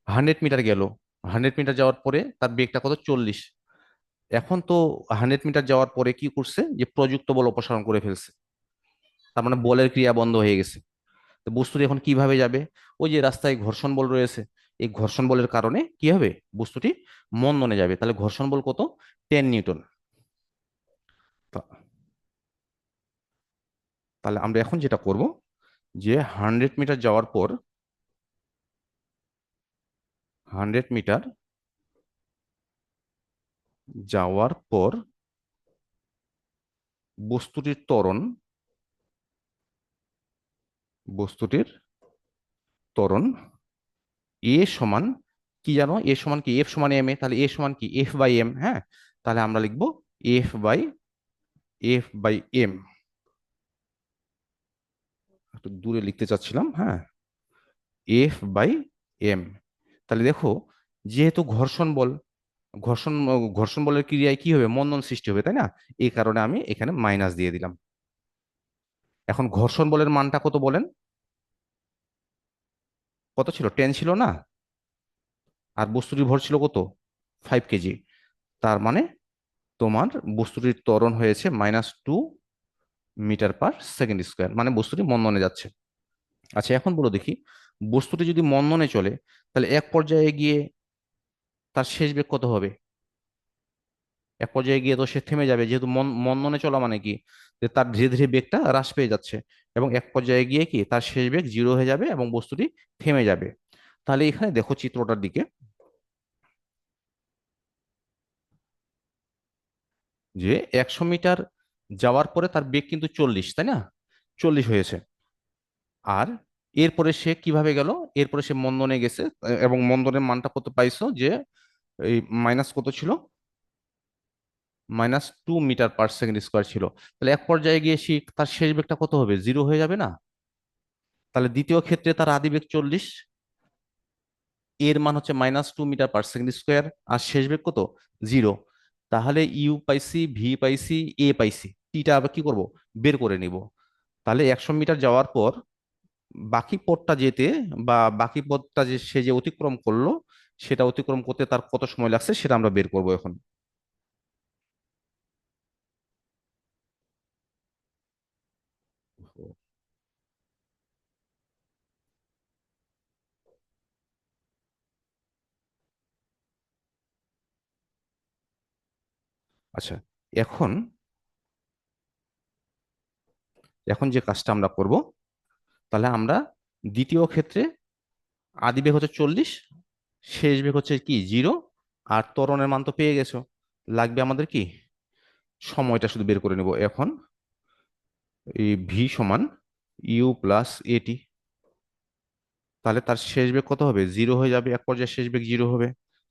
100 মিটার গেল, 100 মিটার যাওয়ার পরে তার বেগটা কত? 40। এখন তো 100 মিটার যাওয়ার পরে কি করছে? যে প্রযুক্ত বল অপসারণ করে ফেলছে, তার মানে বলের ক্রিয়া বন্ধ হয়ে গেছে। তো বস্তুটি এখন কিভাবে যাবে? ওই যে রাস্তায় ঘর্ষণ বল রয়েছে, এই ঘর্ষণ বলের কারণে কি হবে? বস্তুটি মন্দনে যাবে। তাহলে ঘর্ষণ বল কত? 10 নিউটন। তাহলে আমরা এখন যেটা করব, যে 100 মিটার যাওয়ার পর, 100 মিটার যাওয়ার পর বস্তুটির ত্বরণ, বস্তুটির ত্বরণ এ সমান কি জানো? এ সমান কি? এফ সমান এম এ। তাহলে এ সমান কি? F by m. হ্যাঁ, তাহলে আমরা লিখবো এফ বাই এম। একটু দূরে লিখতে চাচ্ছিলাম, হ্যাঁ, F/m। তাহলে দেখো, যেহেতু ঘর্ষণ ঘর্ষণ বলের ক্রিয়ায় কি হবে? মন্দন সৃষ্টি হবে, তাই না? এই কারণে আমি এখানে মাইনাস দিয়ে দিলাম। এখন ঘর্ষণ বলের মানটা কত বলেন? কত ছিল? 10 ছিল না? আর বস্তুটির ভর ছিল কত? 5 কেজি। তার মানে তোমার বস্তুটির ত্বরণ হয়েছে -2 মিটার/সেকেন্ড স্কোয়ার, মানে বস্তুটি মন্দনে যাচ্ছে। আচ্ছা, এখন বলো দেখি, বস্তুটি যদি মন্দনে চলে, তাহলে এক পর্যায়ে গিয়ে তার শেষ বেগ কত হবে? এক পর্যায়ে গিয়ে তো সে থেমে যাবে, যেহেতু মন্দনে চলা মানে কি? যে তার ধীরে ধীরে বেগটা হ্রাস পেয়ে যাচ্ছে, এবং এক পর্যায়ে গিয়ে কি তার শেষ বেগ 0 হয়ে যাবে এবং বস্তুটি থেমে যাবে। তাহলে এখানে দেখো চিত্রটার দিকে, যে 100 মিটার যাওয়ার পরে তার বেগ কিন্তু 40, তাই না? 40 হয়েছে। আর এরপরে সে কিভাবে গেল? এরপরে সে মন্দনে গেছে, এবং মন্দনের মানটা কত পাইছো? যে এই মাইনাস কত ছিল? -2 মিটার/সেকেন্ড স্কোয়ার ছিল। তাহলে এক পর্যায়ে গিয়ে সে তার শেষ বেগটা কত হবে? 0 হয়ে যাবে না? তাহলে দ্বিতীয় ক্ষেত্রে তার আদি বেগ 40, এর মান হচ্ছে -2 মিটার/সেকেন্ড স্কোয়ার, আর শেষ বেগ কত? 0। তাহলে ইউ পাইছি, ভি পাইছি, এ পাইছি, টিটা আবার কি করব? বের করে নিব। তাহলে 100 মিটার যাওয়ার পর বাকি পথটা যেতে, বা বাকি পথটা যে সে যে অতিক্রম করলো, সেটা অতিক্রম করতে তার কত সময় লাগছে সেটা আমরা বের করব এখন। আচ্ছা, এখন এখন যে কাজটা আমরা করব, তাহলে আমরা দ্বিতীয় ক্ষেত্রে আদি বেগ হচ্ছে 40, শেষ বেগ হচ্ছে কি? 0। আর ত্বরণের মান তো পেয়ে গেছো, লাগবে আমাদের কি? সময়টা শুধু বের করে নেব এখন। এই ভি সমান ইউ প্লাস এটি। তাহলে তার শেষ বেগ কত হবে? 0 হয়ে যাবে, এক পর্যায়ে শেষ বেগ 0 হবে।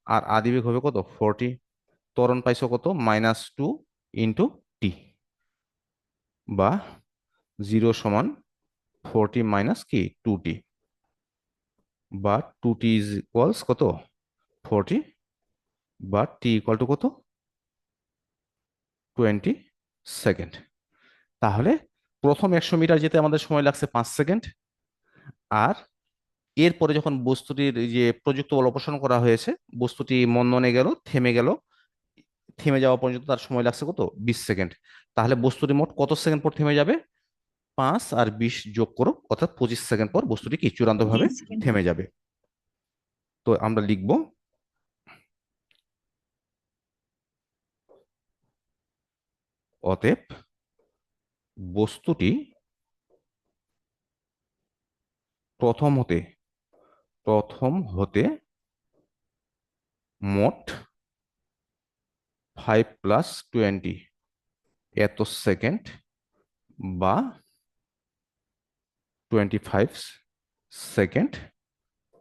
আর আদি বেগ হবে কত? 40। ত্বরণ পাইছো কত? -2 × t, বা 0 সমান 40 মাইনাস কি 2t, বা 2t ইজ ইকুয়ালস কত? 40, বা টি ইকুয়াল টু কত? 20 সেকেন্ড। তাহলে প্রথম 100 মিটার যেতে আমাদের সময় লাগছে 5 সেকেন্ড। আর এরপরে যখন বস্তুটির এই যে প্রযুক্ত বল অপসারণ করা হয়েছে, বস্তুটি মন্দনে গেল, থেমে গেল, থেমে যাওয়া পর্যন্ত তার সময় লাগছে কত? 20 সেকেন্ড। তাহলে বস্তুটি মোট কত সেকেন্ড পর থেমে যাবে? 5 আর 20 যোগ করো, অর্থাৎ 25 সেকেন্ড পর বস্তুটি কি চূড়ান্তভাবে 20 সেকেন্ড। থেমে যাবে। তো আমরা লিখব অতএব বস্তুটি প্রথম হতে প্রথম হতে মোট 5 + 20 এত সেকেন্ড বা 25 সেকেন্ড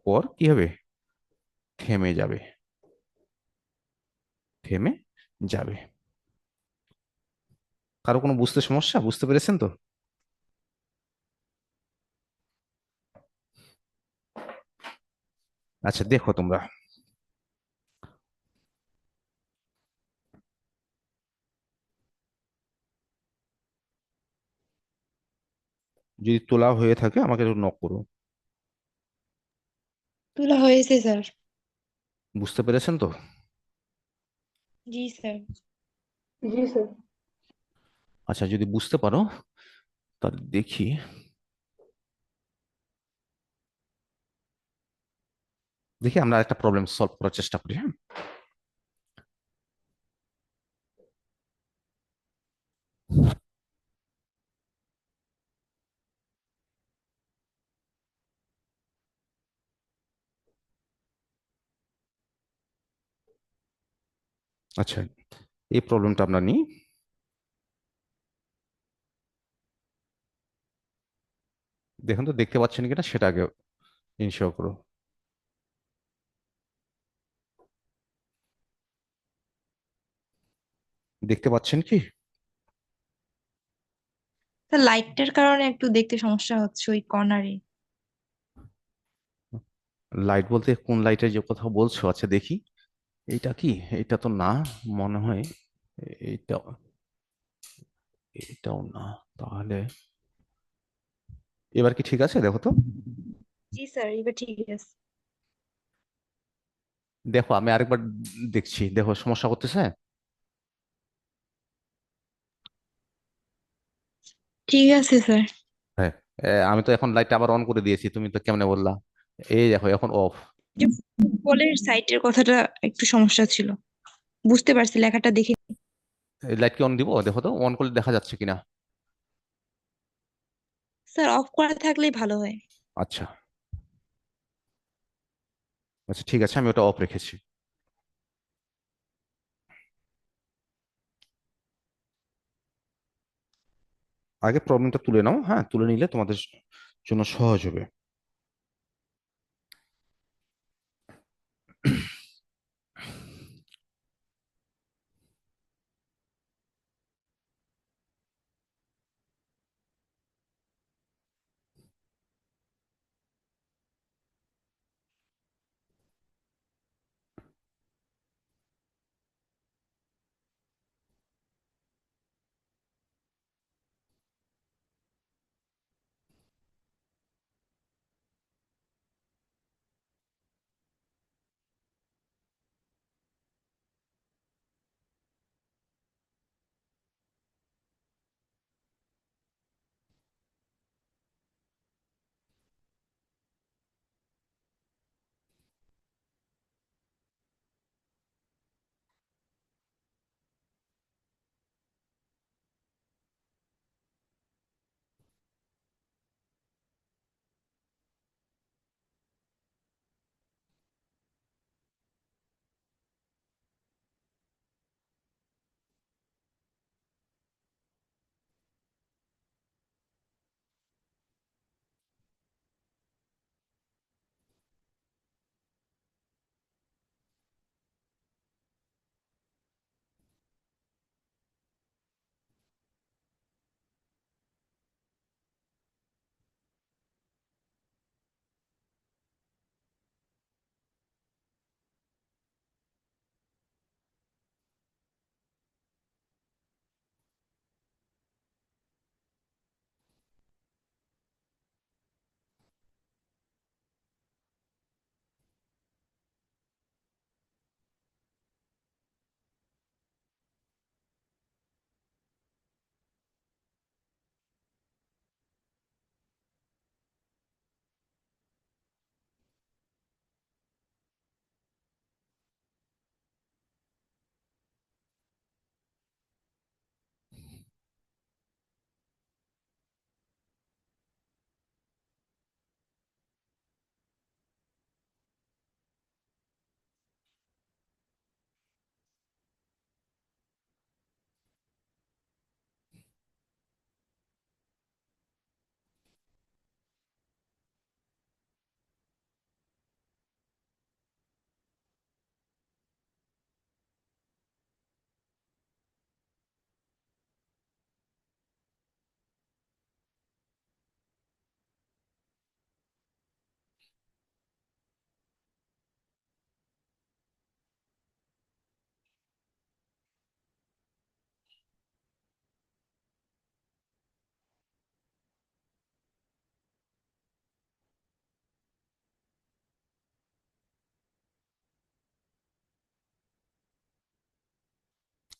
পর কি হবে, থেমে যাবে, থেমে যাবে। কারো কোনো বুঝতে সমস্যা, বুঝতে পেরেছেন তো? আচ্ছা দেখো তোমরা, যদি তোলা হয়ে থাকে আমাকে একটু নক করো। তোলা হয়েছে স্যার। বুঝতে পেরেছেন তো? জি স্যার। জি স্যার। আচ্ছা যদি বুঝতে পারো তাহলে দেখি, আমরা একটা প্রবলেম সলভ করার চেষ্টা করি, হ্যাঁ। আচ্ছা এই প্রবলেমটা আমরা নিই। দেখুন তো দেখতে পাচ্ছেন কিনা সেটা আগে ইনশিওর করো। দেখতে পাচ্ছেন কি? স্যার লাইটটার কারণে একটু দেখতে সমস্যা হচ্ছে ওই কর্নারে। লাইট বলতে কোন লাইটের যে কথা বলছো? আচ্ছা দেখি, এইটা কি? এটা তো না মনে হয়। এইটা, এটাও না। তাহলে এবার কি ঠিক আছে? দেখো তো। জি স্যার, এবার ঠিক আছে। দেখো আমি আরেকবার দেখছি, দেখো সমস্যা করতেছে। ঠিক আছে স্যার। হ্যাঁ, আমি তো এখন লাইটটা আবার অন করে দিয়েছি, তুমি তো কেমনে বললা? এই দেখো এখন অফ। যে ফুটবলের সাইটের কথাটা একটু সমস্যা ছিল, বুঝতে পারছি লেখাটা দেখে। লাইট কি অন দিব? দেখো তো অন করলে দেখা যাচ্ছে কিনা। স্যার অফ করা থাকলেই ভালো হয়। আচ্ছা, আচ্ছা ঠিক আছে, আমি ওটা অফ রেখেছি। আগে প্রবলেমটা তুলে নাও, হ্যাঁ, তুলে নিলে তোমাদের জন্য সহজ হবে।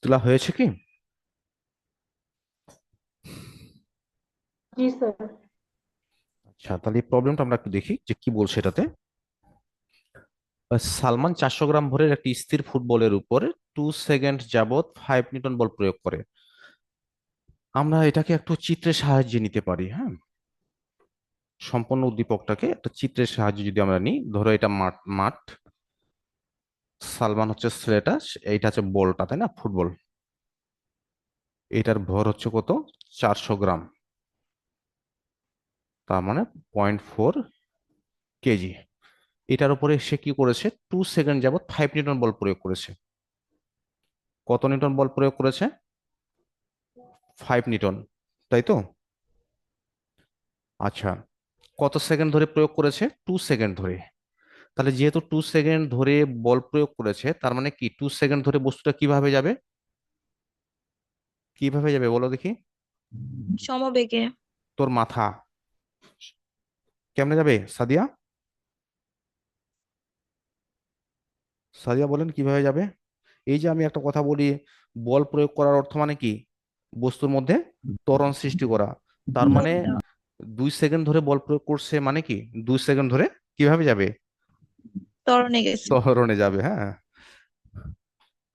তোলা হয়েছে কি? जी सर। আচ্ছা, তাহলে এই প্রবলেমটা আমরা একটু দেখি যে কি বলছে এটাতে। সালমান 400 গ্রাম ভরের একটি স্থির ফুটবলের উপর 2 সেকেন্ড যাবত 5 নিউটন বল প্রয়োগ করে। আমরা এটাকে একটু চিত্রের সাহায্যে নিতে পারি, হ্যাঁ। সম্পূর্ণ উদ্দীপকটাকে একটা চিত্রের সাহায্যে যদি আমরা নিই, ধরো এটা মাঠ মাঠ, সালমান হচ্ছে ছেলেটা, এইটা হচ্ছে বলটা, তাই না, ফুটবল। এটার ভর হচ্ছে কত? 400 গ্রাম, তার মানে 0.4 কেজি। এটার উপরে সে কি করেছে? 2 সেকেন্ড যাবত 5 নিউটন বল প্রয়োগ করেছে। কত নিউটন বল প্রয়োগ করেছে? 5 নিউটন, তাই তো? আচ্ছা, কত সেকেন্ড ধরে প্রয়োগ করেছে? 2 সেকেন্ড ধরে। তাহলে যেহেতু 2 সেকেন্ড ধরে বল প্রয়োগ করেছে, তার মানে কি 2 সেকেন্ড ধরে বস্তুটা কিভাবে যাবে? কিভাবে যাবে বলো দেখি? সমবেগে। তোর মাথা কেমনে যাবে সাদিয়া? সাদিয়া বলেন কিভাবে যাবে? এই যে আমি একটা কথা বলি, বল প্রয়োগ করার অর্থ মানে কি? বস্তুর মধ্যে ত্বরণ সৃষ্টি করা। তার মানে লোকটা 2 সেকেন্ড ধরে বল প্রয়োগ করছে মানে কি 2 সেকেন্ড ধরে কিভাবে যাবে? ত্বরণে গেছে। ত্বরণে যাবে, হ্যাঁ।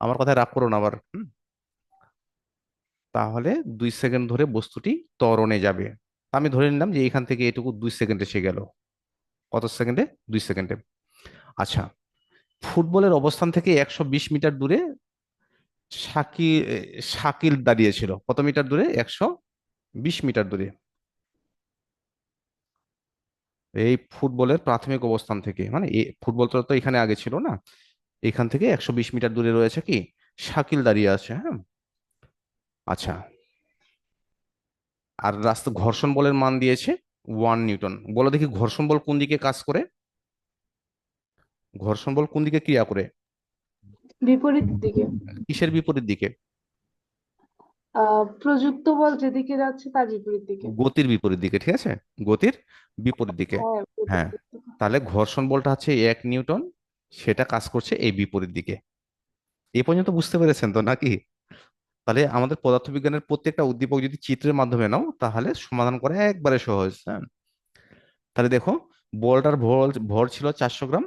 আমার কথায় রাগ করো না আবার, হুম? তাহলে 2 সেকেন্ড ধরে বস্তুটি ত্বরণে যাবে। আমি ধরে নিলাম যে এখান থেকে এটুকু 2 সেকেন্ড এসে গেল। কত সেকেন্ডে? 2 সেকেন্ডে। আচ্ছা, ফুটবলের অবস্থান থেকে 120 মিটার দূরে শাকিল শাকিল দাঁড়িয়েছিল। কত মিটার দূরে? 120 মিটার দূরে। এই ফুটবলের প্রাথমিক অবস্থান থেকে, মানে ফুটবলটা তো এখানে আগে ছিল না, এখান থেকে 120 মিটার দূরে রয়েছে কি? শাকিল দাঁড়িয়ে আছে, হ্যাঁ। আচ্ছা, আর রাস্তা ঘর্ষণ বলের মান দিয়েছে 1 নিউটন। বলো দেখি ঘর্ষণ বল কোন দিকে কাজ করে? ঘর্ষণ বল কোন দিকে ক্রিয়া করে? বিপরীত দিকে। কিসের বিপরীত দিকে? প্রযুক্ত বল যেদিকে যাচ্ছে তার বিপরীত দিকে। গতির বিপরীত দিকে, ঠিক আছে, গতির বিপরীত দিকে। হ্যাঁ, হ্যাঁ, বিপরীত দিকে। তাহলে ঘর্ষণ বলটা হচ্ছে 1 নিউটন, সেটা কাজ করছে এই বিপরীত দিকে। এ পর্যন্ত বুঝতে পেরেছেন তো নাকি? তাহলে আমাদের পদার্থবিজ্ঞানের প্রত্যেকটা উদ্দীপক যদি চিত্রের মাধ্যমে নাও, তাহলে সমাধান করা একবারে সহজ, হ্যাঁ। তাহলে দেখো, বলটার ভর ভর ছিল 400 গ্রাম,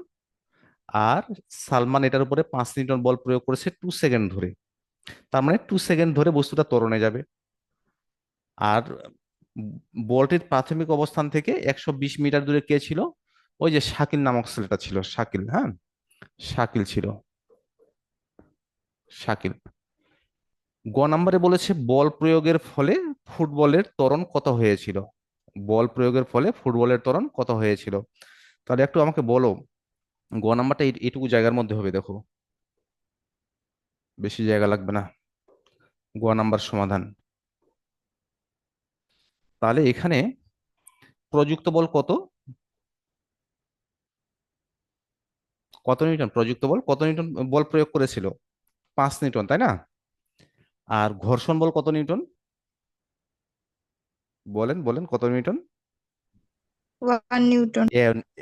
আর সালমান এটার উপরে 5 নিউটন বল প্রয়োগ করেছে 2 সেকেন্ড ধরে। তার মানে 2 সেকেন্ড ধরে বস্তুটা ত্বরণে যাবে। আর বলটির প্রাথমিক অবস্থান থেকে 120 মিটার দূরে কে ছিল? ওই যে শাকিল নামক ছেলেটা ছিল, শাকিল, হ্যাঁ। শাকিল ছিল, শাকিল। গ নাম্বারে বলেছে বল প্রয়োগের ফলে ফুটবলের ত্বরণ কত হয়েছিল। বল প্রয়োগের ফলে ফুটবলের ত্বরণ কত হয়েছিল? তাহলে একটু আমাকে বলো। গ নাম্বারটা এইটুকু জায়গার মধ্যে হবে, দেখো, বেশি জায়গা লাগবে না। গ নাম্বার সমাধান। তাহলে এখানে প্রযুক্ত বল কত? কত নিউটন প্রযুক্ত বল, কত নিউটন বল প্রয়োগ করেছিল? 5 নিউটন, তাই না? আর ঘর্ষণ বল কত নিউটন? বলেন বলেন, কত নিউটন? 1 নিউটন।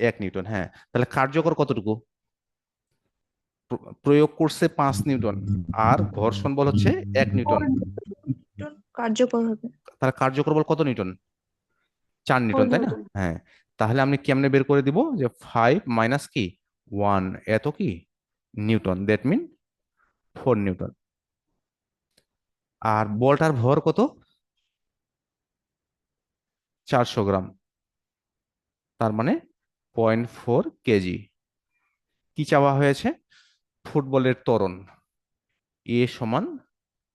1 নিউটন, হ্যাঁ। তাহলে কার্যকর কতটুকু? প্রয়োগ করছে 5 নিউটন, আর ঘর্ষণ বল হচ্ছে 1 নিউটন। 4 নিউটন কার্যকর হবে। তাহলে কার্যকর বল কত নিউটন? 4 নিউটন, ফোর তাই না? নিউটন হ্যাঁ। তাহলে আমি কেমনে বের করে দিব যে 5 - কি 1, এত কি নিউটন, দ্যাট মিন 4 নিউটন। আর বলটার ভর কত? 400 গ্রাম, তার মানে 0.4 কেজি। কি চাওয়া হয়েছে? ফুটবলের ত্বরণ এ সমান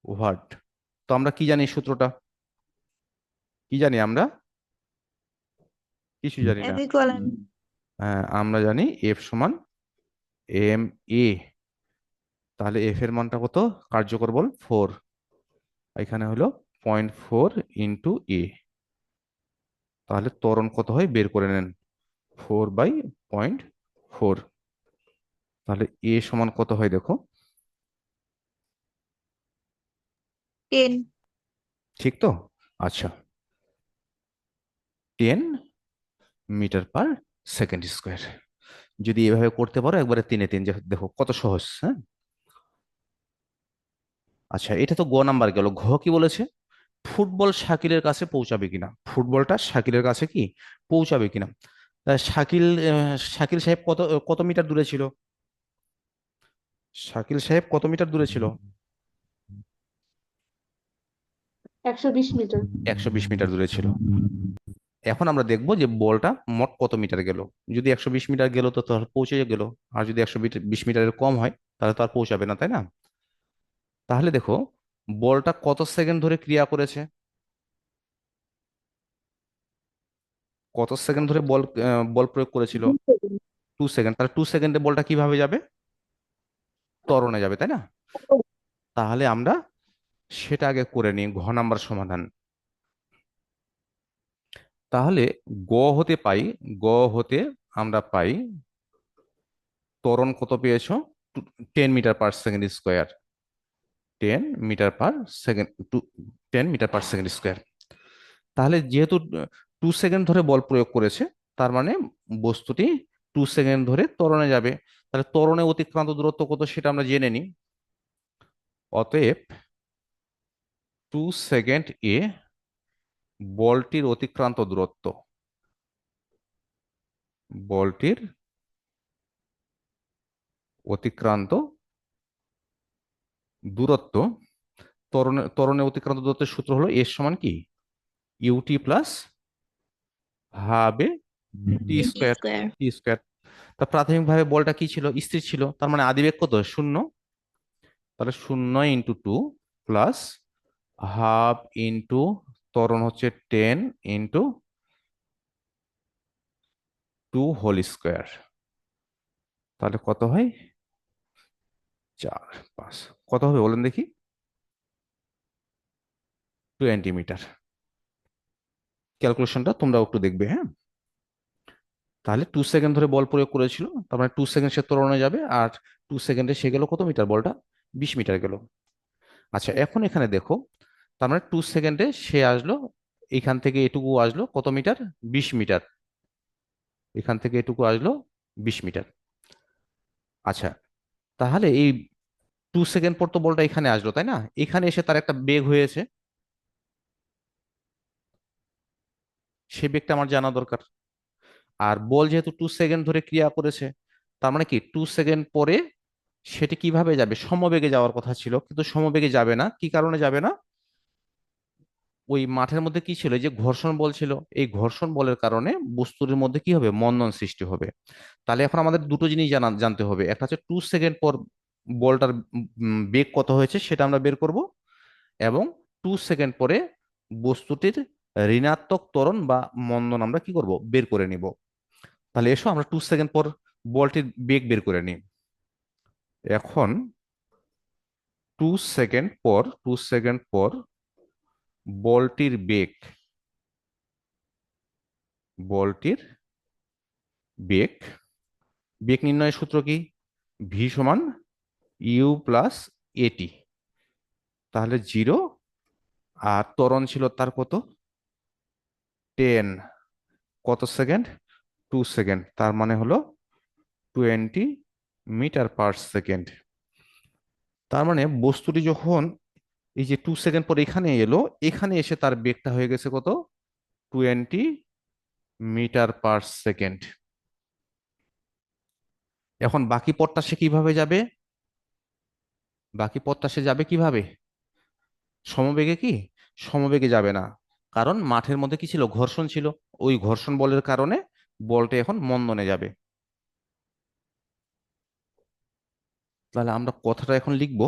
হোয়াট? তো আমরা কি জানি সূত্রটা? কি জানি আমরা? কিছু জানি না। F ইকুয়াল হ্যাঁ, আমরা জানি এফ সমান mA। তাহলে এফ এর মানটা কত? কার্যকর বল 4, এখানে হলো 0.4 × তাহলে ত্বরণ কত হয় বের করে নেন, 4/0.4। তাহলে এ সমান কত হয় দেখো? 10। ঠিক তো? আচ্ছা, 10 মিটার/সেকেন্ড স্কোয়ার। যদি এভাবে করতে পারো একবারে 3 এ 3, দেখো কত সহজ, হ্যাঁ। আচ্ছা, এটা তো গ নাম্বার গেল। ঘ কি বলেছে? ফুটবল শাকিলের কাছে পৌঁছাবে কিনা, ফুটবলটা শাকিলের কাছে কি পৌঁছাবে কিনা। তা শাকিল সাহেব কত কত মিটার দূরে ছিল? শাকিল সাহেব কত মিটার দূরে ছিল? 120 মিটার। 120 মিটার দূরে ছিল। এখন আমরা দেখবো যে বলটা মোট কত মিটার গেল। যদি 120 মিটার গেল তো তাহলে পৌঁছে গেল। আর যদি 120 মিটারের কম হয় তাহলে তো আর পৌঁছাবে না, তাই না? তাহলে দেখো, বলটা কত সেকেন্ড ধরে ক্রিয়া করেছে, কত সেকেন্ড ধরে বল প্রয়োগ করেছিল? 2 সেকেন্ড। 2 সেকেন্ড। তাহলে 2 সেকেন্ডে বলটা কিভাবে যাবে? ত্বরণে যাবে, তাই না? তাহলে আমরা সেটা আগে করে নিই, ঘ নাম্বার সমাধান। তাহলে গ হতে পাই, গ হতে আমরা পাই ত্বরণ কত পেয়েছো? 10 metre per second square. 10 metre per second, 10 metre per second square. তাহলে যেহেতু 2 সেকেন্ড ধরে বল প্রয়োগ করেছে, তার মানে বস্তুটি 2 সেকেন্ড ধরে ত্বরণে যাবে। তাহলে ত্বরণে অতিক্রান্ত দূরত্ব কত সেটা আমরা জেনে নিই। অতএব 2 সেকেন্ড এ বলটির অতিক্রান্ত দূরত্ব, বলটির অতিক্রান্ত দূরত্ব, ত্বরণে অতিক্রান্ত দূরত্বের সূত্র হলো এর সমান কি, ইউটি প্লাস হাবে টি টি স্কোয়ার। স্কোয়ার। টি স্কোয়ার। তা প্রাথমিকভাবে বলটা কি ছিল? স্থির ছিল, তার মানে আদিবেগ কত? 0। তাহলে 0 × 2 প্লাস হাফ ইন্টু ত্বরণ হচ্ছে 10 × 2 হোল স্কোয়ার। তাহলে কত হয়? 4 5 কত হবে বলেন দেখি? 20 মিটার। ক্যালকুলেশনটা তোমরাও একটু দেখবে, হ্যাঁ। তাহলে 2 সেকেন্ড ধরে বল প্রয়োগ করেছিল, তার মানে 2 সেকেন্ড সে ত্বরণে যাবে, আর 2 সেকেন্ডে সে গেল কত মিটার? বলটা 20 মিটার গেল। আচ্ছা, এখন এখানে দেখো, তার মানে 2 সেকেন্ডে সে আসলো, এখান থেকে এটুকু আসলো কত মিটার? 20 মিটার। এখান থেকে এটুকু আসলো 20 মিটার। আচ্ছা, তাহলে এই 2 সেকেন্ড পর তো বলটা এখানে আসলো, তাই না? এখানে এসে তার একটা বেগ হয়েছে, সে বেগটা আমার জানা দরকার। আর বল যেহেতু 2 সেকেন্ড ধরে ক্রিয়া করেছে, তার মানে কি 2 সেকেন্ড পরে সেটি কিভাবে যাবে? সমবেগে যাওয়ার কথা ছিল, কিন্তু সমবেগে যাবে না। কি কারণে যাবে না? ওই মাঠের মধ্যে কি ছিল? এই যে ঘর্ষণ বল ছিল, এই ঘর্ষণ বলের কারণে বস্তুর মধ্যে কি হবে? মন্দন সৃষ্টি হবে। তাহলে এখন আমাদের দুটো জিনিস জানতে হবে। একটা হচ্ছে 2 সেকেন্ড পর বলটার বেগ কত হয়েছে সেটা আমরা বের করব, এবং 2 সেকেন্ড পরে বস্তুটির ঋণাত্মক ত্বরণ বা মন্দন আমরা কি করব? বের করে নিব। তাহলে এসো আমরা 2 সেকেন্ড পর বলটির বেগ বের করে নিই। এখন 2 সেকেন্ড পর বলটির বেগ, বলটির বেগ, বেগ নির্ণয়ের সূত্র কি? ভি সমান ইউ প্লাস এটি। তাহলে 0, আর ত্বরণ ছিল তার কত? 10। কত সেকেন্ড? 2 সেকেন্ড। তার মানে হলো 20 মিটার পার সেকেন্ড। তার মানে বস্তুটি যখন এই যে 2 সেকেন্ড পর এখানে এলো, এখানে এসে তার বেগটা হয়ে গেছে কত? 20 মিটার পার সেকেন্ড। এখন বাকি পথটা সে কিভাবে যাবে? বাকি পথটা সে যাবে কিভাবে? সমবেগে কি? সমবেগে যাবে না। কারণ মাঠের মধ্যে কি ছিল? ঘর্ষণ ছিল। ওই ঘর্ষণ বলের কারণে বলটা এখন মন্দনে যাবে। তাহলে আমরা কথাটা এখন লিখবো।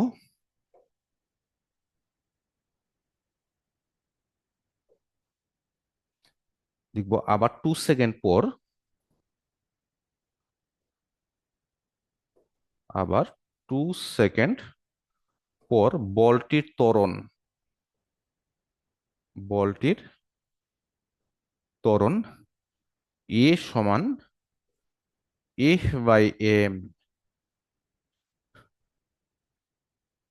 লিখবো আবার 2 সেকেন্ড পর, আবার 2 সেকেন্ড পর বলটির ত্বরণ, বলটির ত্বরণ এ সমান এফ বাই এম।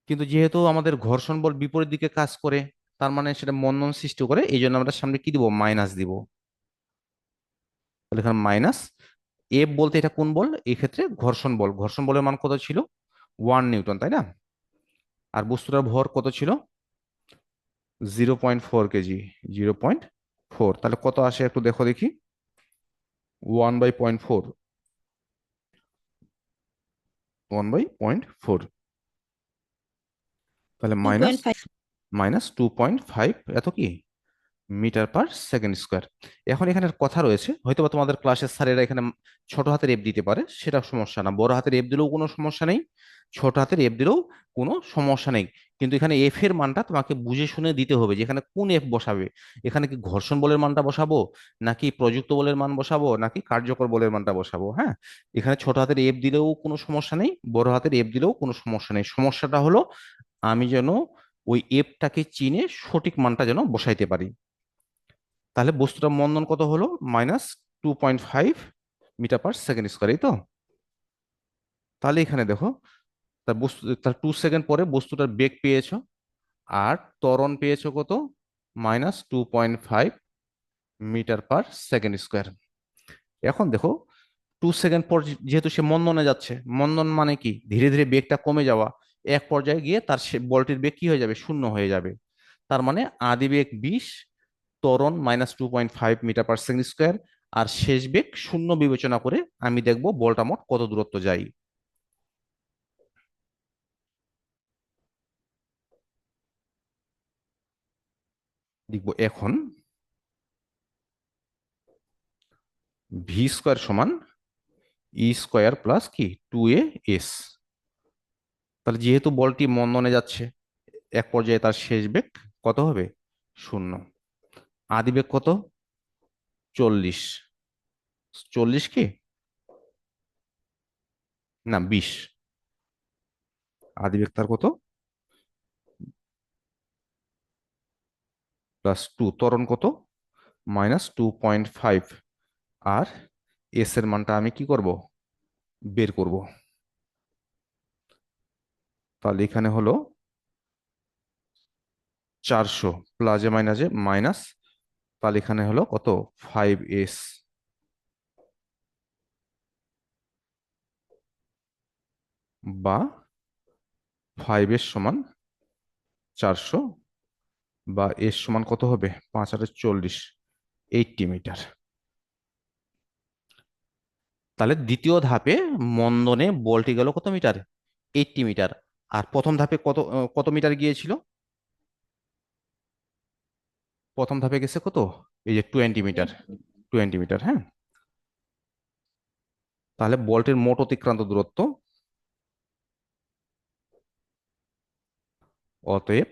কিন্তু যেহেতু আমাদের ঘর্ষণ বল বিপরীত দিকে কাজ করে, তার মানে সেটা মন্দন সৃষ্টি করে, এই জন্য আমরা সামনে কি দিব? মাইনাস দিব। তাহলে এখানে মাইনাস। এফ বলতে এটা কোন বল? এই ক্ষেত্রে ঘর্ষণ বল। ঘর্ষণ বলের মান কত ছিল? 1 নিউটন, তাই না? আর বস্তুটার ভর কত ছিল? 0.4 কেজি। 0.4, তাহলে কত আসে একটু দেখো দেখি। 1/0.4, 1/0.4, তাহলে two minus point five minus 2.5 এত কি মিটার পার সেকেন্ড স্কোয়ার। এখন এখানে কথা রয়েছে, হয়তো বা তোমাদের ক্লাসের স্যারেরা এখানে ছোট হাতের এফ দিতে পারে, সেটা সমস্যা না, বড় হাতের এফ দিলেও কোনো সমস্যা নেই, ছোট হাতের এফ দিলেও কোনো সমস্যা নেই। কিন্তু এখানে এফ এর মানটা তোমাকে বুঝে শুনে দিতে হবে যে এখানে কোন এফ বসাবে। এখানে কি ঘর্ষণ বলের মানটা বসাবো, নাকি প্রযুক্ত বলের মান বসাবো, নাকি কার্যকর বলের মানটা বসাবো? হ্যাঁ, এখানে ছোট হাতের এফ দিলেও কোনো সমস্যা নেই, বড় হাতের এফ দিলেও কোনো সমস্যা নেই। সমস্যাটা হলো আমি যেন ওই এফটাকে চিনে সঠিক মানটা যেন বসাইতে পারি। তাহলে বস্তুটার মন্দন কত হলো? -2.5 মিটার পার সেকেন্ড স্কোয়ার, এই তো। তাহলে এখানে দেখো, তার 2 সেকেন্ড পরে বস্তুটার বেগ পেয়েছো, আর ত্বরণ পেয়েছো কত? -2.5 মিটার পার সেকেন্ড স্কোয়ার। এখন দেখো, 2 সেকেন্ড পর যেহেতু সে মন্দনে যাচ্ছে, মন্দন মানে কি? ধীরে ধীরে বেগটা কমে যাওয়া। এক পর্যায়ে গিয়ে তার বলটির বেগ কি হয়ে যাবে? শূন্য হয়ে যাবে। তার মানে আদি বেগ 20, ত্বরণ -2.5 মিটার পার সেকেন্ড স্কোয়ার, আর শেষ বেগ শূন্য বিবেচনা করে আমি দেখব বলটা মোট কত দূরত্ব যায়। লিখব এখন ভি স্কোয়ার সমান ই স্কোয়ার প্লাস কি 2a s। তাহলে যেহেতু বলটি মন্দনে যাচ্ছে, এক পর্যায়ে তার শেষ বেগ কত হবে? শূন্য। আদি বেগ কত? 40। 40 কি না 20। আদি বেগ তার কত? +2। ত্বরণ কত? -2.5। আর এস এর মানটা আমি কি করব? বের করব। তাহলে এখানে হলো 400, প্লাসে মাইনাসে মাইনাস, তাহলে এখানে হলো কত? 5s, বা 5s সমান 400, বা এস সমান কত হবে? 5 আর 40, 80 মিটার। তাহলে দ্বিতীয় ধাপে মন্দনে বলটি গেল কত মিটার? 80 মিটার। আর প্রথম ধাপে কত মিটার গিয়েছিল? প্রথম ধাপে গেছে কত? এই যে 20 মিটার। 20 মিটার, হ্যাঁ। তাহলে বলটির মোট অতিক্রান্ত দূরত্ব, অতএব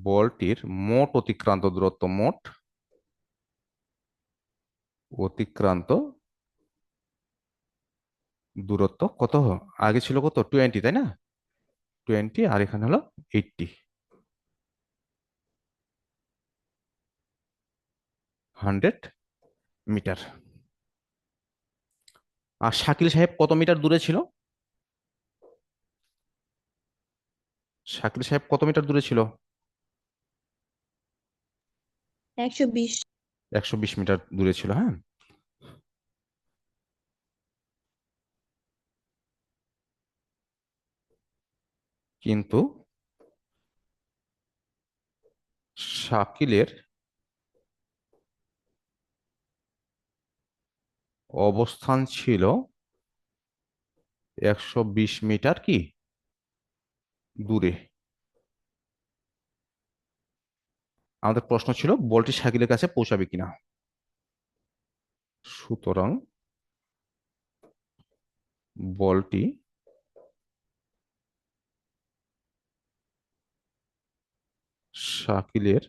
বলটির মোট অতিক্রান্ত দূরত্ব, মোট অতিক্রান্ত দূরত্ব কত? আগে ছিল কত? 20, তাই না? 20, আর এখানে হলো 80, 100 মিটার। আর শাকিল সাহেব কত মিটার দূরে ছিল? শাকিল সাহেব কত মিটার দূরে ছিল? 120। 120 মিটার দূরে ছিল, হ্যাঁ। কিন্তু শাকিলের অবস্থান ছিল 120 মিটার কি দূরে। আমাদের প্রশ্ন ছিল বলটি শাকিলের কাছে পৌঁছাবে কিনা। সুতরাং বলটি শাকিলের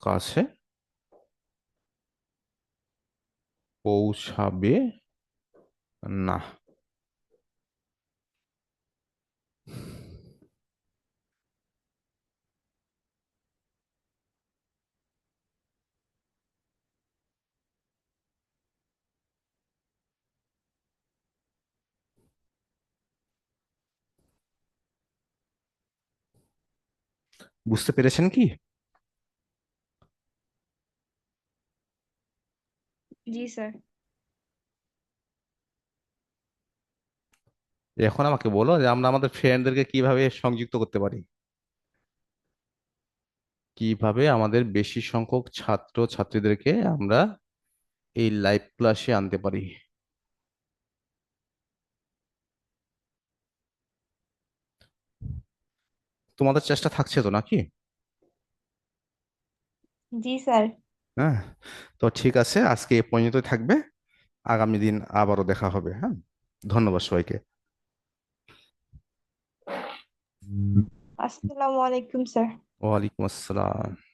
কাছে পৌঁছাবে না। বুঝতে পেরেছেন কি? জি স্যার। এখন আমাকে বলো যে আমরা আমাদের ফ্রেন্ডদেরকে কিভাবে সংযুক্ত করতে পারি, কিভাবে আমাদের বেশি সংখ্যক ছাত্র ছাত্রীদেরকে আমরা এই লাইভ ক্লাসে আনতে পারি। তোমাদের চেষ্টা থাকছে তো নাকি? জি স্যার। হ্যাঁ, তো ঠিক আছে, আজকে এ পর্যন্তই থাকবে। আগামী দিন আবারও দেখা হবে। হ্যাঁ, ধন্যবাদ সবাইকে। আসসালামু আলাইকুম স্যার। ওয়ালাইকুম আসসালাম।